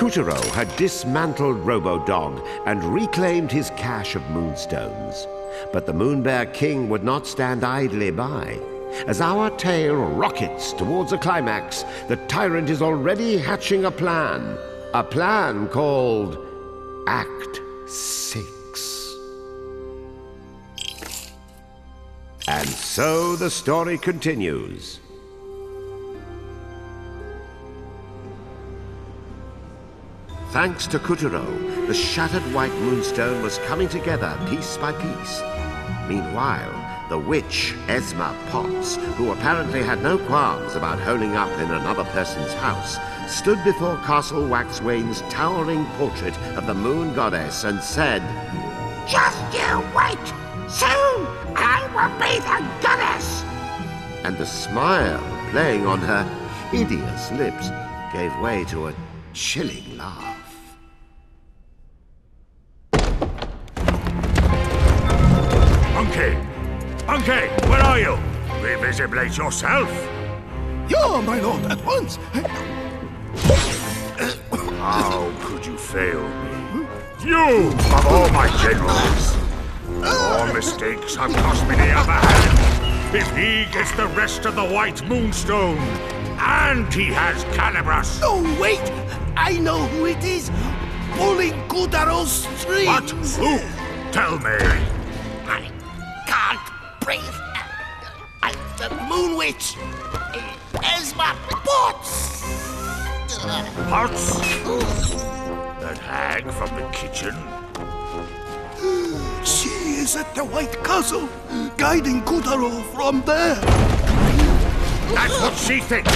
Kuturo had dismantled Robo-Dog and reclaimed his cache of moonstones. But the Moonbear King would not stand idly by. As our tale rockets towards a climax, the tyrant is already hatching a plan. A plan called Act 6. And so the story continues. Thanks to Kuturo, the shattered white moonstone was coming together piece by piece. Meanwhile, the witch, Esma Potts, who apparently had no qualms about holing up in another person's house, stood before Castle Waxwane's towering portrait of the moon goddess and said, "Just you wait! Soon I will be the goddess!" And the smile playing on her hideous lips gave way to a chilling laugh. Monkey, where are you? Revisibilate yourself. Yeah, my lord, at once. How could you fail me? You, of all my generals! Your mistakes have cost me the upper hand. If he gets the rest of the White Moonstone, and he has Calibras. Oh, wait! I know who it is! Pulling Kuturo's strings! What? Who? Tell me. I can't breathe. I'm the Moon Witch. Esma Potts. Potts? That hag from the kitchen? She is at the White Castle, guiding Kuturo from there. That's what she thinks.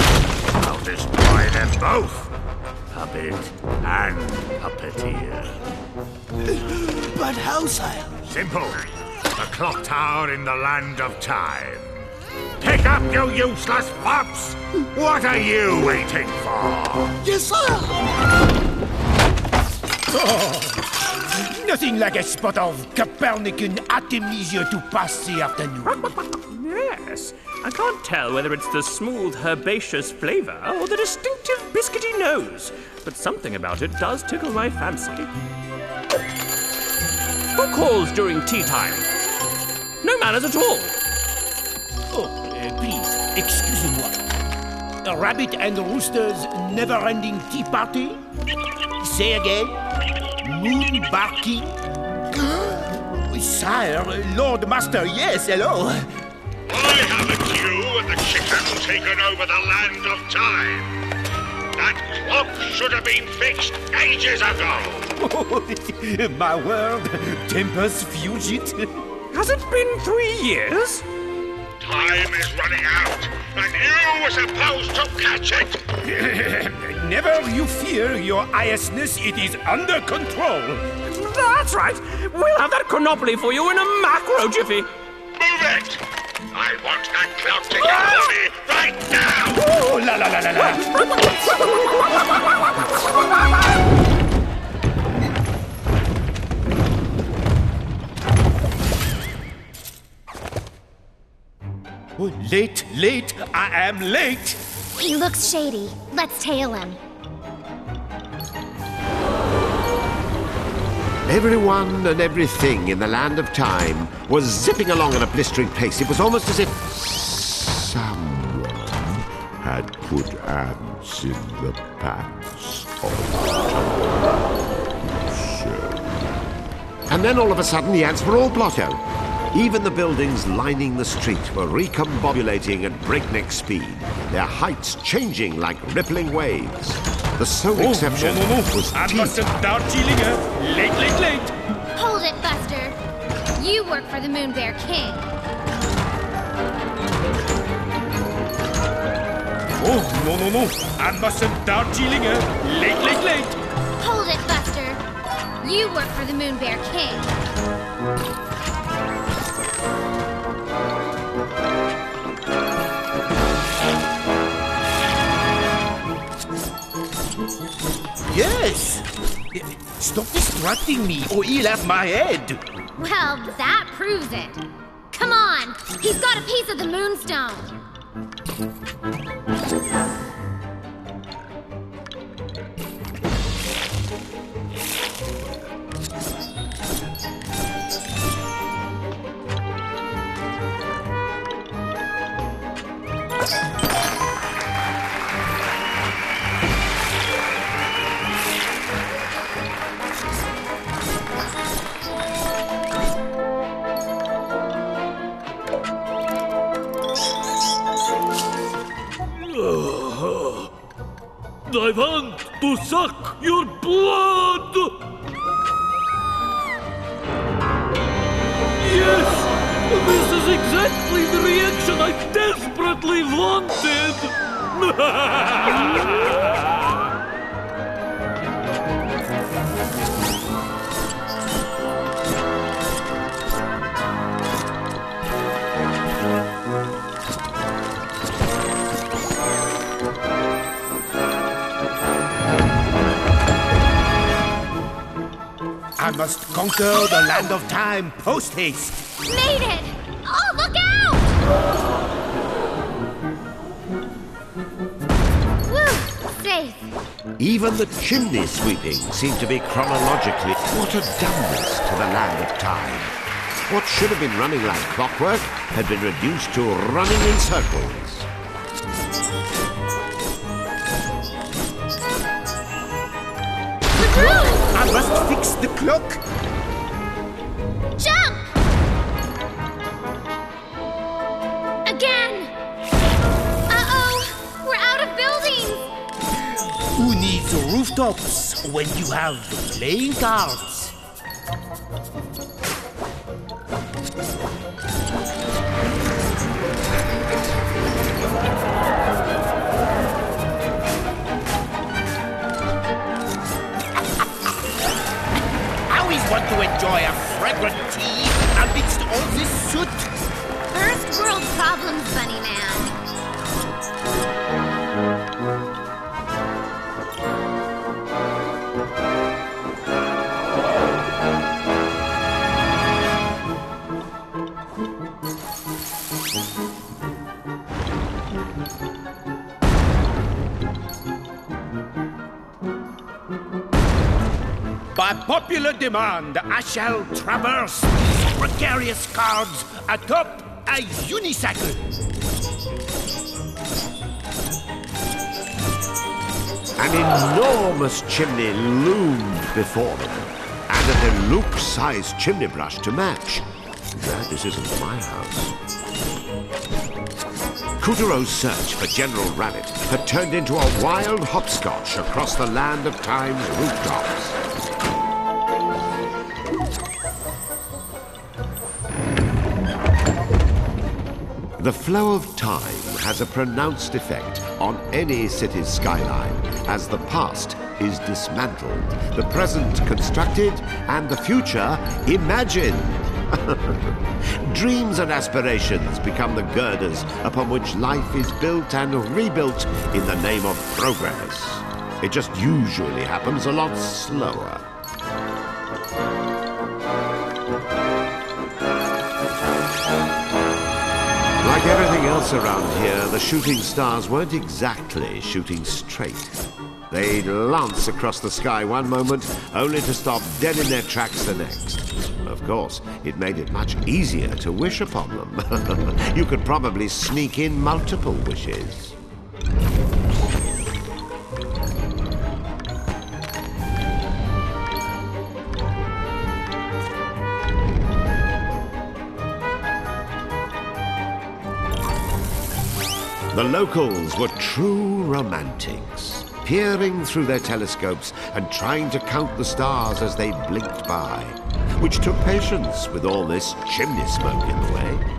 I'll destroy them both. Puppet and Puppeteer. But how, sire? Simple. The clock tower in the land of time. Pick up, you useless fops! What are you waiting for? Yes, sire! Oh, nothing like a spot of Copernican artemisia to pass the afternoon. Yes. I can't tell whether it's the smooth, herbaceous flavor or the distinctive biscuity nose, but something about it does tickle my fancy. Who calls during tea time? No manners at all. Oh, please, excusez-moi. A rabbit and rooster's never-ending tea party? Say again? Moon barking? Sire, Lord Master, yes, hello. I have a queue and the chicken taken over the land of time. That clock should have been fixed ages ago. My word, tempers fugit. Has it been 3 years? Time is running out, and you were supposed to catch it. Never you fear, your highestness, it is under control. That's right. We'll have that chronopoly for you in a macro jiffy. Move it! I want that clock to get money right now! Oh, la la la la la! Oh, late, I am late. He looks shady. Let's tail him. Everyone and everything in the land of time was zipping along at a blistering pace. It was almost as if someone had put ants in the pants of time. And then all of a sudden the ants were all blotto. Even the buildings lining the street were recombobulating at breakneck speed, their heights changing like rippling waves. The sole exception was I tea. mustn't Darjeeling her. Late. Hold it, Buster. You work for the Moon Bear King. Oh, no. I mustn't Darjeeling her. Late. Hold it, Buster. You work for the Moon Bear King. Yes. Stop distracting me, or he'll have my head. Well, that proves it. Come on, he's got a piece of the moonstone. I want to suck your blood! Yes! This is exactly the reaction I desperately wanted! I must conquer the land of time post-haste. Made it! Oh, look out! Woo! Safe. Even the chimney sweeping seemed to be chronologically. What had done this to the land of time? What should have been running like clockwork had been reduced to running in circles. I must fix the clock. Jump! Again! Uh-oh! We're out of buildings! Who needs rooftops when you have playing cards? Want to enjoy a fragrant tea amidst all this soot? First world problems, Bunny Man. By popular demand, I shall traverse these precarious cards atop a unicycle. An enormous chimney loomed before them, and a deluxe-sized chimney brush to match. Glad this isn't my house. Coutureau's search for General Rabbit had turned into a wild hopscotch across the land of time's rooftops. The flow of time has a pronounced effect on any city's skyline as the past is dismantled, the present constructed, and the future imagined. Dreams and aspirations become the girders upon which life is built and rebuilt in the name of progress. It just usually happens a lot slower. Like everything else around here, the shooting stars weren't exactly shooting straight. They'd lance across the sky one moment, only to stop dead in their tracks the next. Of course, it made it much easier to wish upon them. You could probably sneak in multiple wishes. The locals were true romantics, peering through their telescopes and trying to count the stars as they blinked by, which took patience with all this chimney smoke in the way.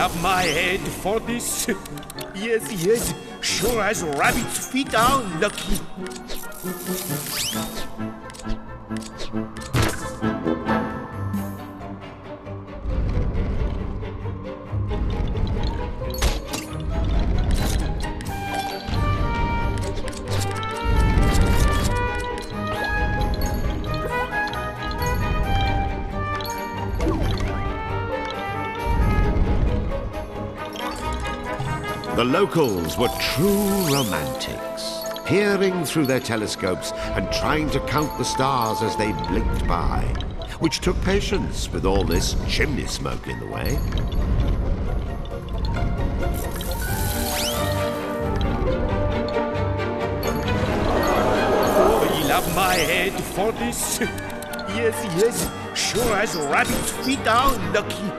Have my head for this. Yes, yes, sure as rabbit's feet are lucky. The locals were true romantics, peering through their telescopes and trying to count the stars as they blinked by, which took patience with all this chimney smoke in the way. Oh, you'll have my head for this. Yes, yes, sure as rabbit's feet are lucky.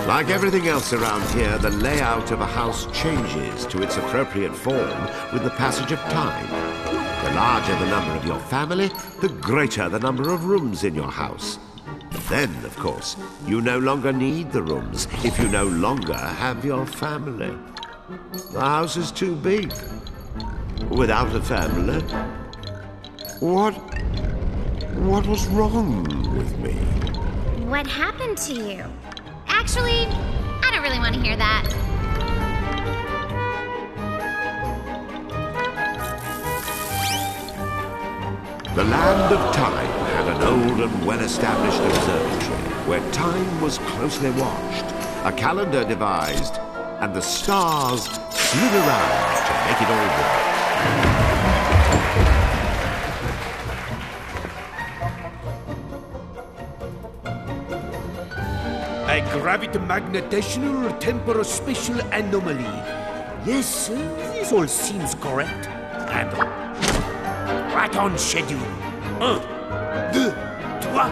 Like everything else around here, the layout of a house changes to its appropriate form with the passage of time. The larger the number of your family, the greater the number of rooms in your house. Then, of course, you no longer need the rooms if you no longer have your family. The house is too big. Without a family. What was wrong with me? What happened to you? Actually, I don't really want to hear that. The land of time had an old and well-established observatory where time was closely watched, a calendar devised, and the stars slid around to make it all work. A gravity-magnetational temporospatial anomaly. Yes, this all seems correct. And right on schedule. 1, 2, 3,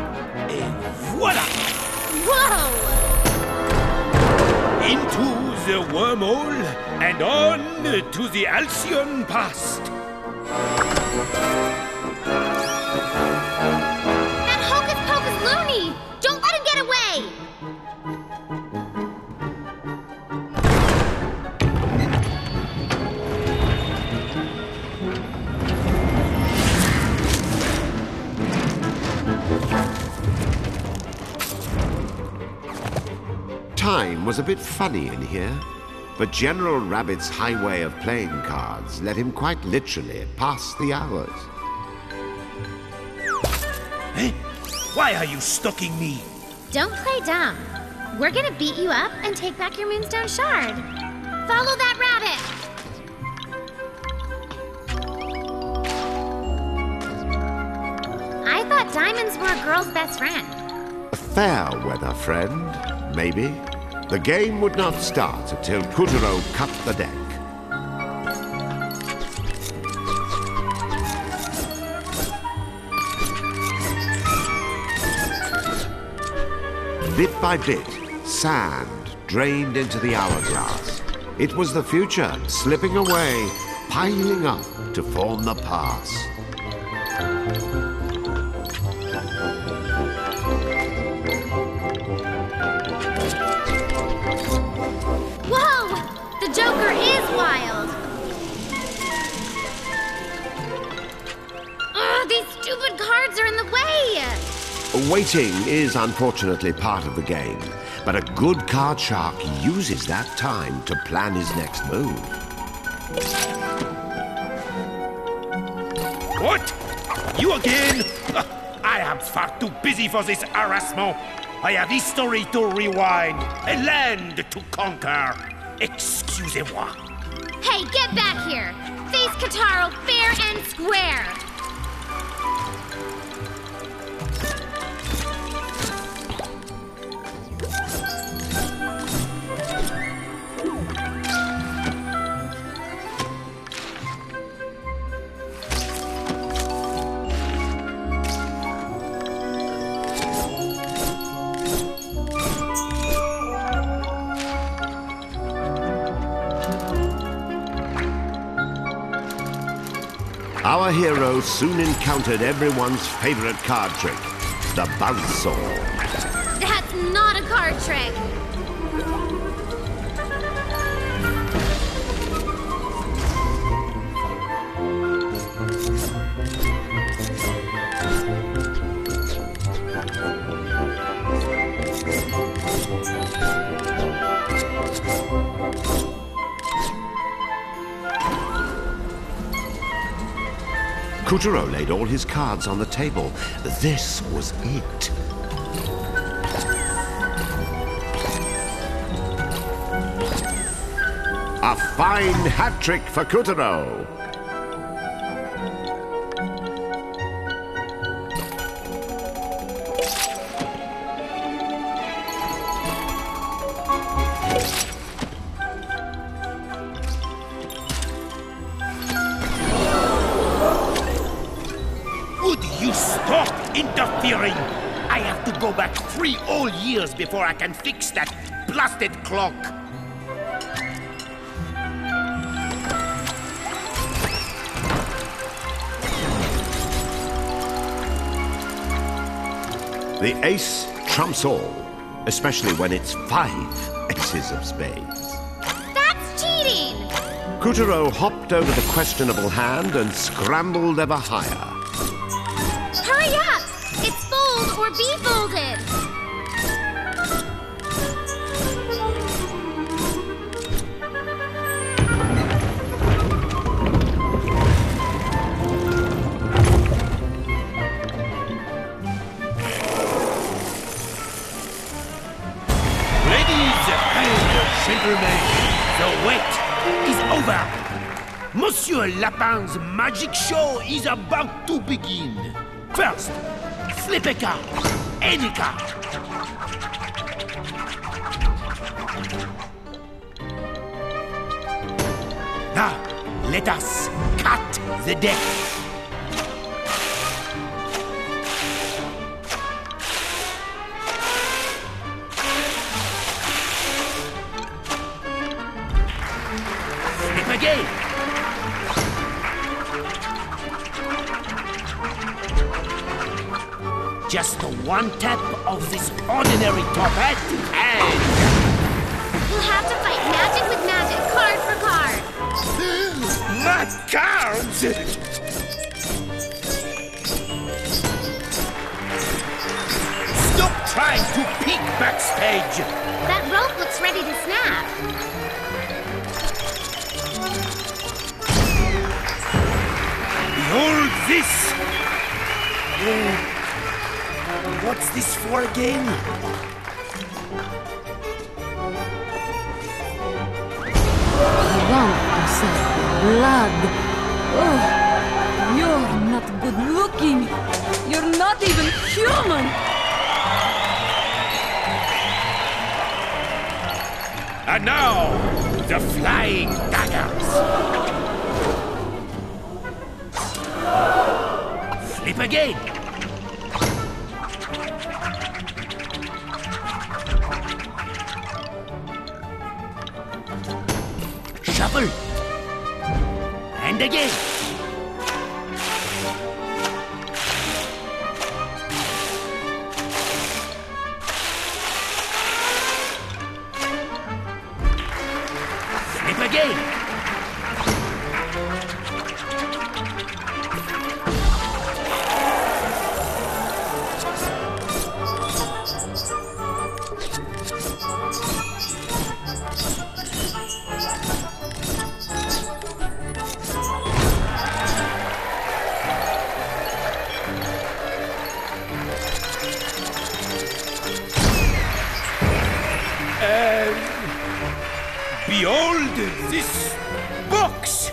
et voilà! Whoa! Into the wormhole and on to the halcyon past. That hocus-pocus loony! Don't let him get away! Time was a bit funny in here, but General Rabbit's high way of playing cards let him quite literally pass the hours. Eh? Why are you stalking me? Don't play dumb. We're gonna beat you up and take back your Moonstone Shard. Follow that rabbit! I thought diamonds were a girl's best friend. A fair weather friend, maybe. The game would not start until Kuturo cut the deck. Bit by bit, sand drained into the hourglass. It was the future slipping away, piling up to form the past. Whoa! The Joker is wild! Ugh, these stupid cards are in the way! Waiting is unfortunately part of the game, but a good card shark uses that time to plan his next move. What? You again? I am far too busy for this harassment. I have history to rewind, a land to conquer. Excusez-moi. Hey, get back here! Face Kataro fair and square! Our hero soon encountered everyone's favorite card trick, the buzzsaw. That's not a card trick! Kuturo laid all his cards on the table. This was it. A fine hat trick for Kuturo. Would you stop interfering? I have to go back 3 whole years before I can fix that blasted clock. The ace trumps all, especially when it's 5 aces of spades. That's cheating! Kuturo hopped over the questionable hand and scrambled ever higher. Hurry up! It's fold or be folded! Gentlemen, the wait is over. Monsieur Lapin's magic show is about to begin. First, flip a card, any card. Now, let us cut the deck. Again. Just one tap of this ordinary top hat and... We'll have to fight magic with magic, card for card. My cards! Stop trying to peek backstage! That rope looks ready to snap. Behold this! What's this for again? Lump of blood. Oh, you're not good looking. You're not even human. And now, the flying daggers. Flip again. Shuffle. And again. Flip again. Behold this box!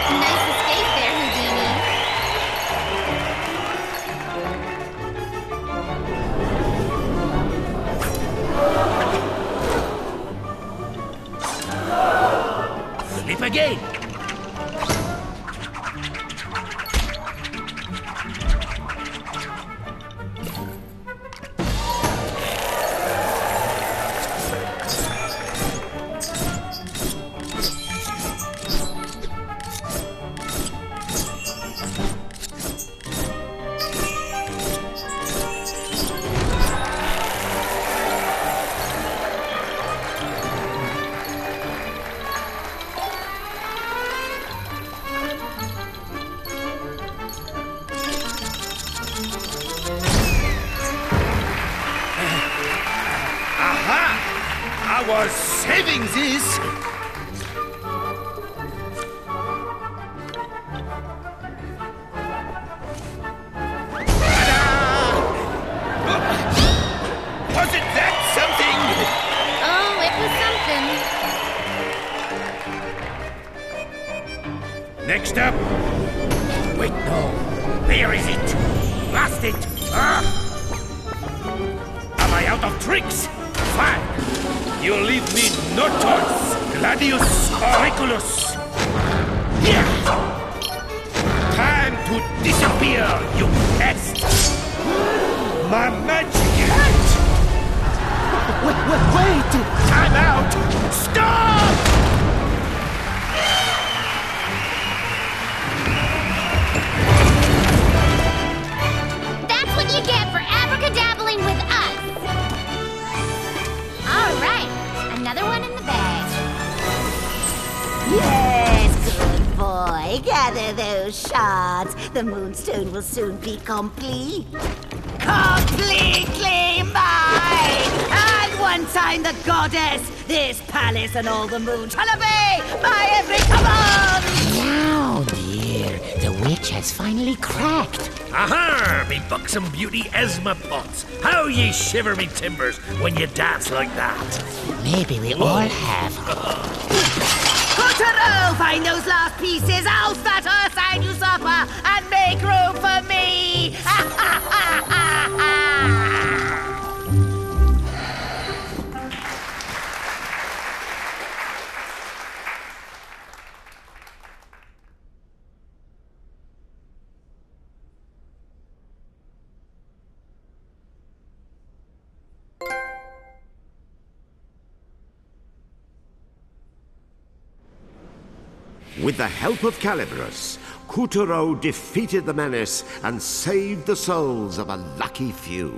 Nice escape there, Houdini. Flip again! having this! Wasn't that something? Oh, it was something. Next up. Wait, no. Where is it? Lost it. Am I out of tricks? Fine. You leave me no choice. Gladius auriculus. Here. Time to disappear, you pest. My magic hat. Wait. Time out. Stop! What you get for abracadabbling with us. All right, another one in the bag. Yes, good boy. Gather those shards. The moonstone will soon be complete. Completely mine! And once I'm the goddess, this palace and all the moon shall obey my every command! Now, dear, the witch has finally cracked. Aha! Me buxom beauty Esma Potts. How ye shiver me timbers when you dance like that. Maybe we all have. Puppeteer, find those last pieces, oust that Earthside usurper, and make room for me! With the help of Calibrus, Puppeteer defeated the menace and saved the souls of a lucky few.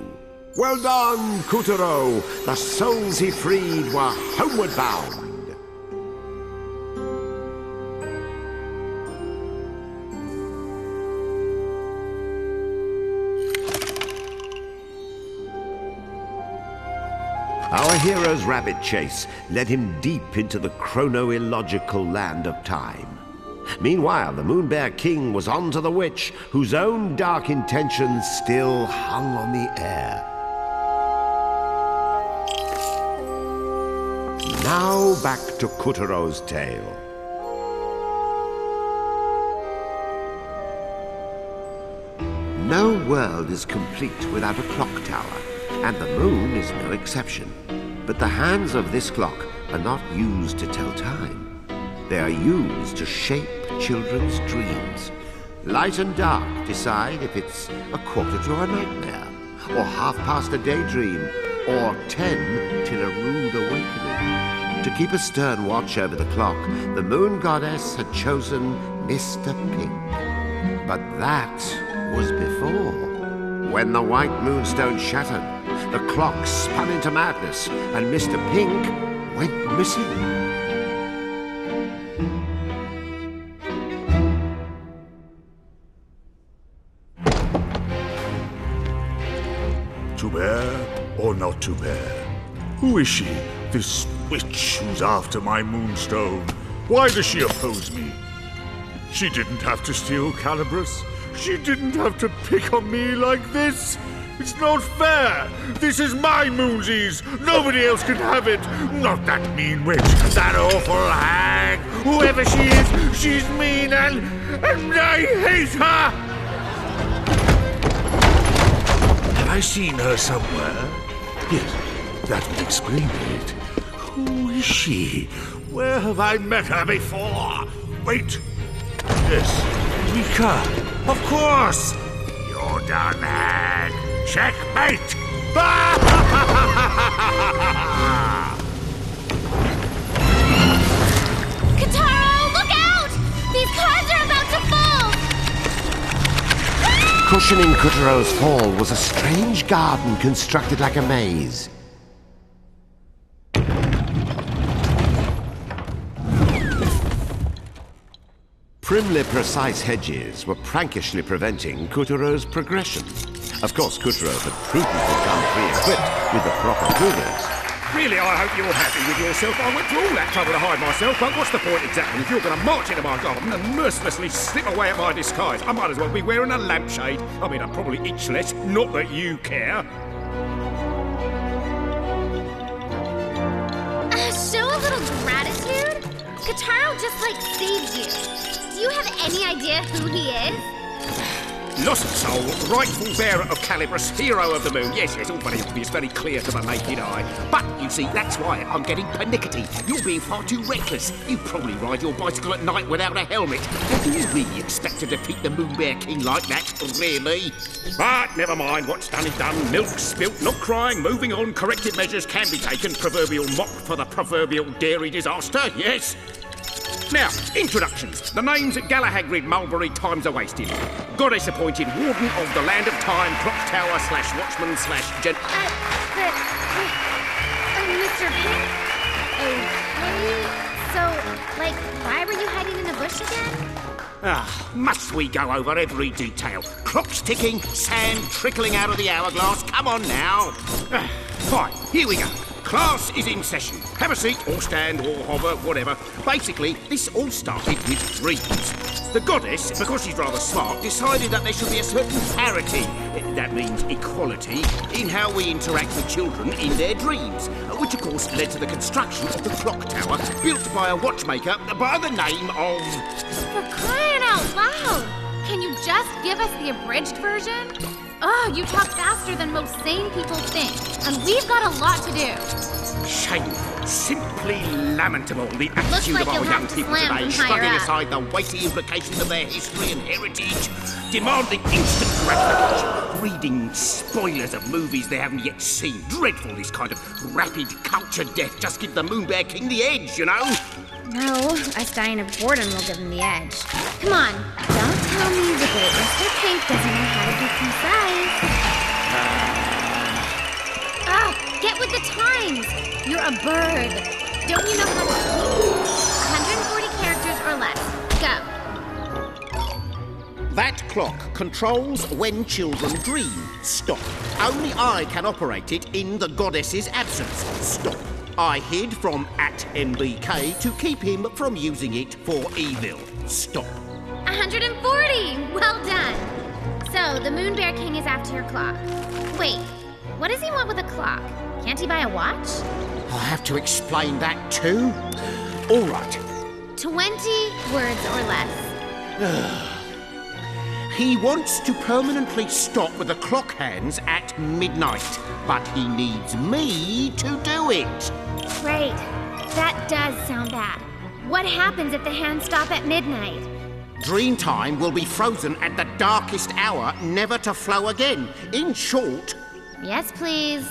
Well done, Puppeteer! The souls he freed were homeward bound. Our hero's rabbit chase led him deep into the chrono-illogical land of time. Meanwhile, the Moon Bear King was on to the witch, whose own dark intentions still hung on the air. Now back to Puppeteer's tale. No world is complete without a clock tower, and the moon is no exception. But the hands of this clock are not used to tell time. They are used to shape children's dreams. Light and dark decide if it's a quarter to a nightmare, or 1/2 a daydream, or 10 till a rude awakening. To keep a stern watch over the clock, the moon goddess had chosen Mr. Pink. But that was before. When the white moonstone shattered, the clock spun into madness, and Mr. Pink went missing. To bear or not to bear? Who is she, this witch who's after my moonstone? Why does she oppose me? She didn't have to steal Calibrus. She didn't have to pick on me like this. It's not fair. This is my moonsies. Nobody else can have it. Not that mean witch, that awful hag. Whoever she is, she's mean and I hate her. Have I seen her somewhere? Yes, that would explain it. Who is she? Where have I met her before? Wait. Yes, Mika. Of course. You're done, hag. Checkmate! Kataro, look out! These cars are about to fall! Cushioning Puppeteer's fall was a strange garden constructed like a maze. Primly precise hedges were prankishly preventing Puppeteer's progression. Of course, Puppeteer had prudently come pre-equipped with the proper cougars. Really, I hope you're happy with yourself. I went through all that trouble to hide myself, but what's the point exactly? If you're going to march into my garden and mercilessly slip away at my disguise, I might as well be wearing a lampshade. I mean, I'd probably itch less, not that you care. Show a little gratitude? Kataro just, saved you. Do you have any idea who he is? Lost soul, rightful bearer of Calibrus, hero of the moon. Yes, all very obvious, very clear to the naked eye. But, you see, that's why I'm getting pernickety. You're being far too reckless. You probably ride your bicycle at night without a helmet. How can you really expect to defeat the Moon Bear King like that, really? But never mind, what's done is done. Milk spilt, not crying, moving on. Corrective measures can be taken. Proverbial mop for the proverbial dairy disaster, yes? Now, introductions. The names Galahagrid Mulberry Times Are Wasted. Goddess appointed Warden of the Land of Time, Clock Tower / Watchman / Mr. Pink? Okay. So, why were you hiding in the bush again? Must we go over every detail? Clocks ticking, sand trickling out of the hourglass. Come on now. Fine, here we go. Class is in session. Have a seat, or stand, or hover, whatever. Basically, this all started with dreams. The goddess, because she's rather smart, decided that there should be a certain parity, that means equality, in how we interact with children in their dreams, which of course led to the construction of the clock tower, built by a watchmaker by the name of... For crying out loud! Can you just give us the abridged version? Oh, you talk faster than most sane people think, and we've got a lot to do. Shameful, simply lamentable, the Looks attitude like of our you'll young have to people slam today, from higher shrugging up. aside the weighty implications of their history and heritage, demanding instant gratification, reading spoilers of movies they haven't yet seen. Dreadful, this kind of rapid culture death. Just give the Moon Bear King the edge, you know? No, us dying of boredom will give him the edge. Come on, don't tell me the great Mr. Pink doesn't know how to be concise. Get with the times! You're a bird. Don't you know how to speak? 140 characters or less. Go. That clock controls when children dream. Stop. Only I can operate it in the goddess's absence. Stop. I hid from @MBK to keep him from using it for evil. Stop. 140! Well done. So, the Moon Bear King is after your clock. Wait, what does he want with a clock? Can't he buy a watch? I have to explain that too? All right. 20 words or less. He wants to permanently stop with the clock hands at midnight, but he needs me to do it. Great. That does sound bad. What happens if the hands stop at midnight? Dream time will be frozen at the darkest hour, never to flow again. In short... Yes, please.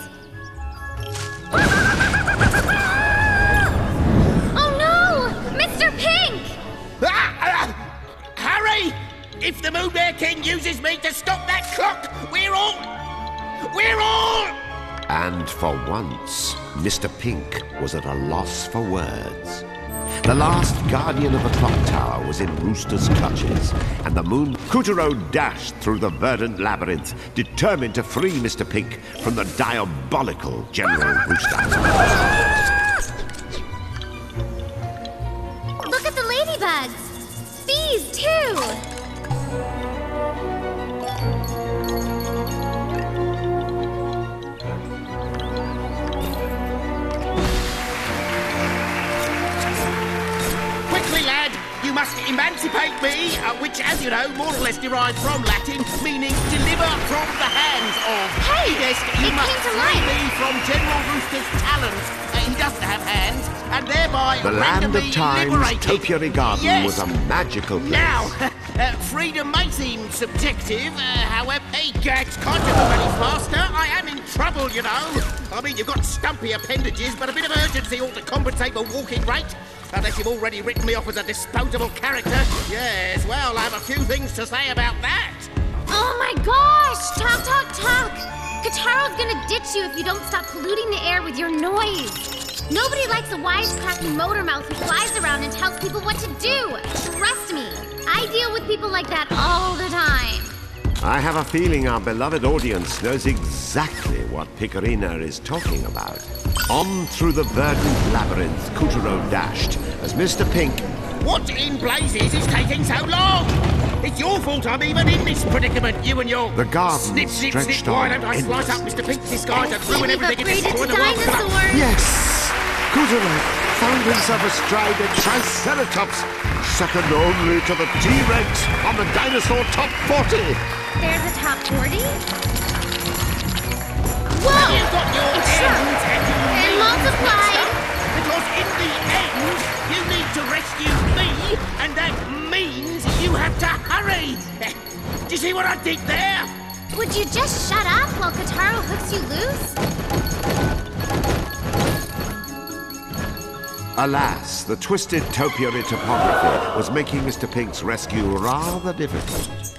Oh no! Mr. Pink! Hurry! If the Moon Bear King uses me to stop that clock, we're all... And for once, Mr. Pink was at a loss for words. The last guardian of the clock tower was in Rooster's clutches, and the moon Kutaro dashed through the verdant labyrinth, determined to free Mr. Pink from the diabolical General Rooster. Look at the ladybugs! Bees, too! You must emancipate me, which, as you know, more or less derives from Latin, meaning deliver from the hands of. Hey! Yes, you it must came to free life! me from General Rooster's talons. He doesn't have hands, and thereby The render land me of times, liberated. Topiary Garden Yes. was a magical place. Now, freedom may seem subjective, however... Hey, Gags, can't you move any faster? I am in trouble, you know. I mean, you've got stumpy appendages, but a bit of urgency ought to compensate for walking rate. Unless you've already written me off as a disposable character. Yes, well, I have a few things to say about that. Oh my gosh! Talk, talk, talk! Kataro's gonna ditch you if you don't stop polluting the air with your noise. Nobody likes a wisecracking motor mouth who flies around and tells people what to do. Trust me, I deal with people like that all the time. I have a feeling our beloved audience knows exactly what Picarina is talking about. On through the verdant labyrinth Couturo dashed as Mr. Pink... What in blazes is taking so long? It's your fault I'm even in this predicament, you and your... The garden snip, snip, snip, stretched why on don't I slice up Mr. Pink's disguise and ruin We've everything in this upgraded to corner of the world? dinosaurs. Yes! Couturo found himself astride a Triceratops, second only to the T-Rex on the dinosaur top 40. There's a top 40? Whoa! You've got your It shrunk and multiplied. Because in the end, you need to rescue me, and that means you have to hurry. Do you see what I did there? Would you just shut up while Kataro hooks you loose? Alas, the twisted topiary topography was making Mr. Pink's rescue rather difficult.